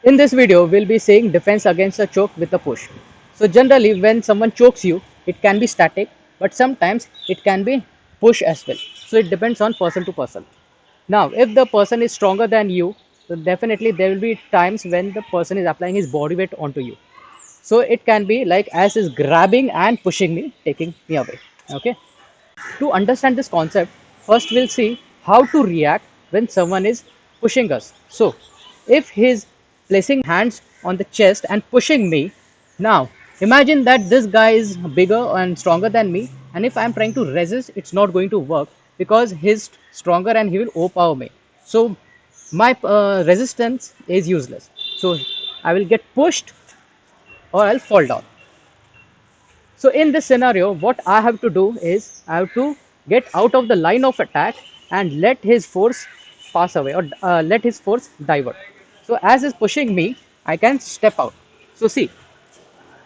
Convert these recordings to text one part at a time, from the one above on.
In this video, we'll be saying defense against a choke with a push. So generally, when someone chokes you, it can be static, but sometimes it can be push as well. So it depends on person to person. Now, if the person is stronger than you, so definitely there will be times when the person is applying his body weight onto you. So it can be like as is grabbing and pushing me, taking me away. Okay. To understand this concept, first we'll see how to react when someone is pushing us. So, if he's placing hands on the chest and pushing me, now imagine that this guy is bigger and stronger than me, and if I'm trying to resist, it's not going to work because he's stronger and he will overpower me. So, my resistance is useless. So, I will get pushed or I'll fall down. So in this scenario, what I have to do is I have to get out of the line of attack and let his force pass away or let his force divert. So as he's pushing me, I can step out. So see,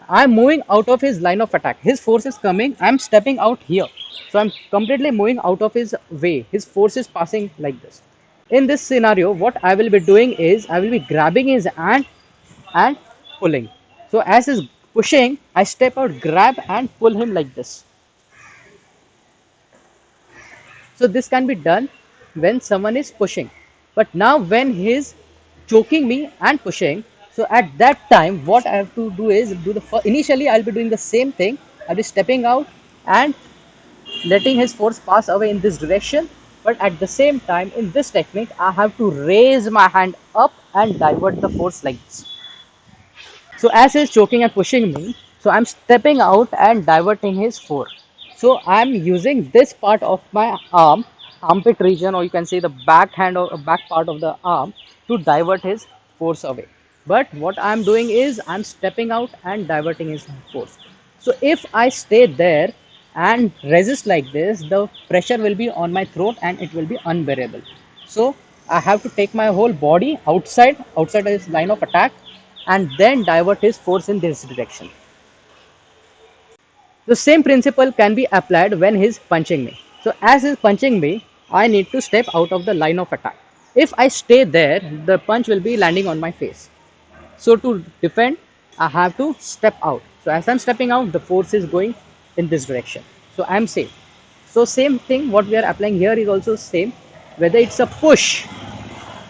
I'm moving out of his line of attack. His force is coming. I'm stepping out here. So I'm completely moving out of his way. His force is passing like this. In this scenario, what I will be doing is I will be grabbing his hand and pulling. So as he's pushing, I step out, grab and pull him like this. So this can be done when someone is pushing. But now when he's choking me and pushing, so at that time what I have to do is initially I'll be doing the same thing. I'll be stepping out and letting his force pass away in this direction. But at the same time, in this technique, I have to raise my hand up and divert the force like this. So as he's choking and pushing me, so I'm stepping out and diverting his force. So I'm using this part of my arm, armpit region, or you can say the back hand or back part of the arm to divert his force away. But what I'm doing is I'm stepping out and diverting his force. So if I stay there and resist like this, the pressure will be on my throat and it will be unbearable. So I have to take my whole body outside his line of attack and then divert his force in this direction. The same principle can be applied when he's punching me. So as he's punching me, I need to step out of the line of attack. If I stay there, the punch will be landing on my face. So to defend, I have to step out. So as I'm stepping out, the force is going in this direction. So I'm safe. So same thing, what we are applying here is also same. Whether it's a push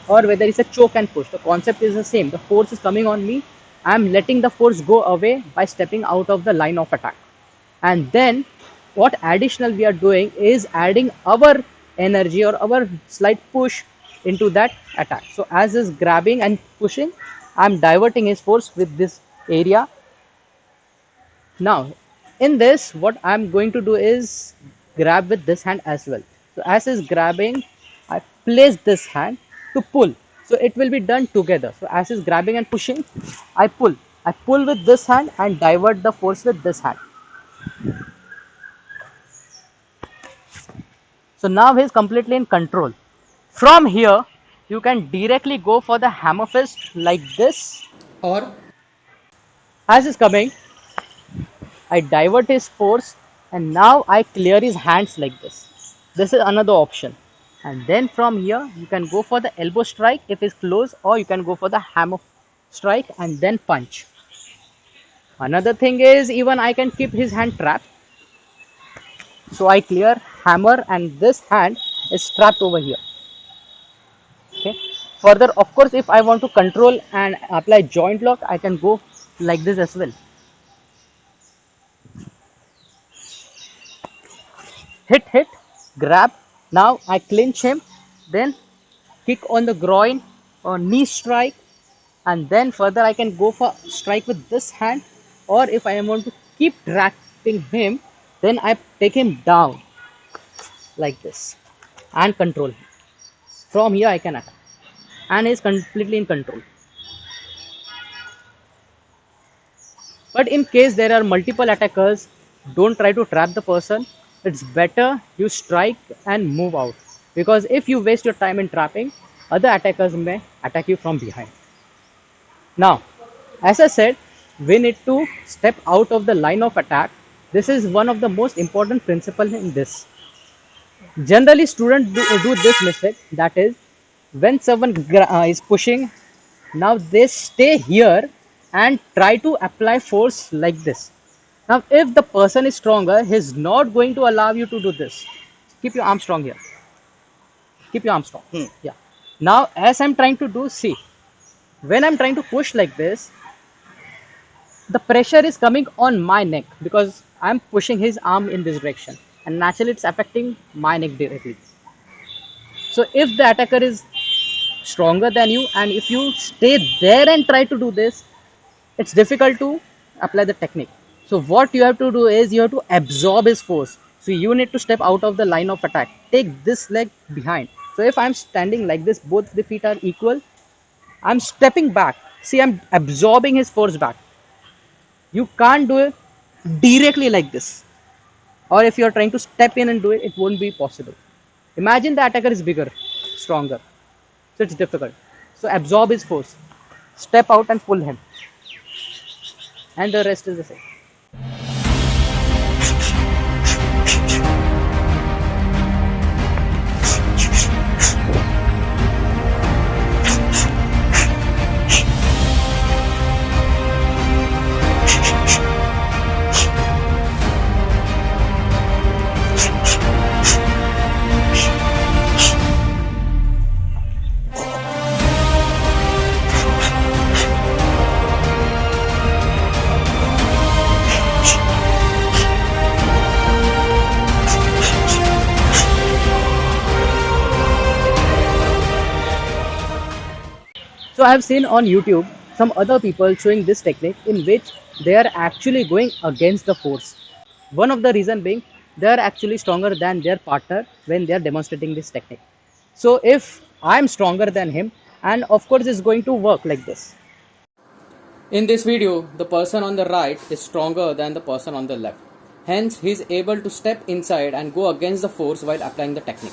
or whether it's a choke and push, the concept is the same. The force is coming on me. I'm letting the force go away by stepping out of the line of attack. And then what additional we are doing is adding our energy or our slight push into that attack. So as is grabbing and pushing, I'm diverting his force with this area. Now in this, what I'm going to do is grab with this hand as well. So as is grabbing, I place this hand to pull. So it will be done together. So as is grabbing and pushing, I pull. I pull with this hand and divert the force with this hand. So now he is completely in control. From here, you can directly go for the hammer fist like this, or as is coming, I divert his force and now I clear his hands like this. This is another option. And then from here, you can go for the elbow strike if it's close, or you can go for the hammer strike and then punch. Another thing is even I can keep his hand trapped. So I clear hammer and this hand is trapped over here. Okay. Further, of course, if I want to control and apply joint lock, I can go like this as well. Hit, grab. Now I clinch him, then kick on the groin or knee strike, and then further I can go for strike with this hand, or if I want to keep trapping him, then I take him down like this and control him. From here I can attack and he is completely in control. But in case there are multiple attackers, don't try to trap the person. It's better you strike and move out, because if you waste your time in trapping, other attackers may attack you from behind. Now, as I said, we need to step out of the line of attack. This is one of the most important principles in this. Generally, students do this mistake, that is, when someone is pushing Now they stay here and try to apply force like this. Now if the person is stronger, he's not going to allow you to do this. Keep your arm strong here. Keep your arm strong. Yeah. Now as I'm trying to do, see, when I'm trying to push like this, the pressure is coming on my neck because I'm pushing his arm in this direction, and naturally it's affecting my neck directly. So if the attacker is stronger than you and if you stay there and try to do this, it's difficult to apply the technique. So what you have to do is you have to absorb his force. So you need to step out of the line of attack. Take this leg behind. So if I'm standing like this, both the feet are equal, I'm stepping back. See, I'm absorbing his force back. You can't do it directly like this. Or if you're trying to step in and do it, it won't be possible. Imagine the attacker is bigger, stronger. So it's difficult. So absorb his force. Step out and pull him. And the rest is the same. So I have seen on YouTube some other people showing this technique in which they are actually going against the force. One of the reason being they are actually stronger than their partner when they are demonstrating this technique. So if I am stronger than him, and of course it's going to work like this. In this video, the person on the right is stronger than the person on the left. Hence, he is able to step inside and go against the force while applying the technique.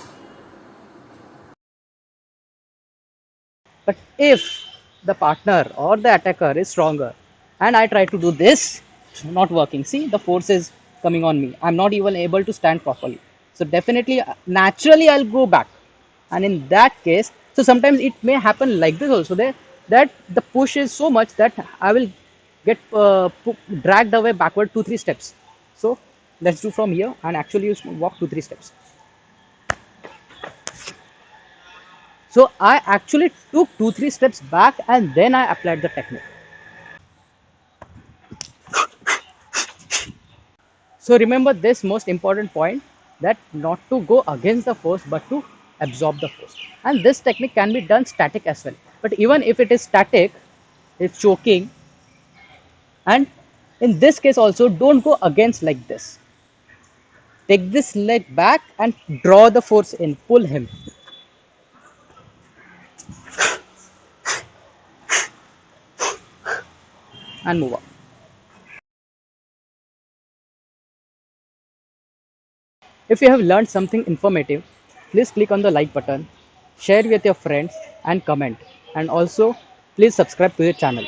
But if the partner or the attacker is stronger and I try to do this, not working. See, the force is coming on me. I'm not even able to stand properly. So definitely, naturally, I'll go back. And in that case, so sometimes it may happen like this also. That the push is so much that I will get dragged away backward 2-3 steps. So let's do from here and actually you walk 2-3 steps. So I actually took 2-3 steps back and then I applied the technique. So remember this most important point, that not to go against the force but to absorb the force. And this technique can be done static as well. But even if it is static, it's choking. And in this case also, don't go against like this. Take this leg back and draw the force in, pull him. And move on. If you have learned something informative, please click on the like button, share with your friends and comment. And also please subscribe to the channel.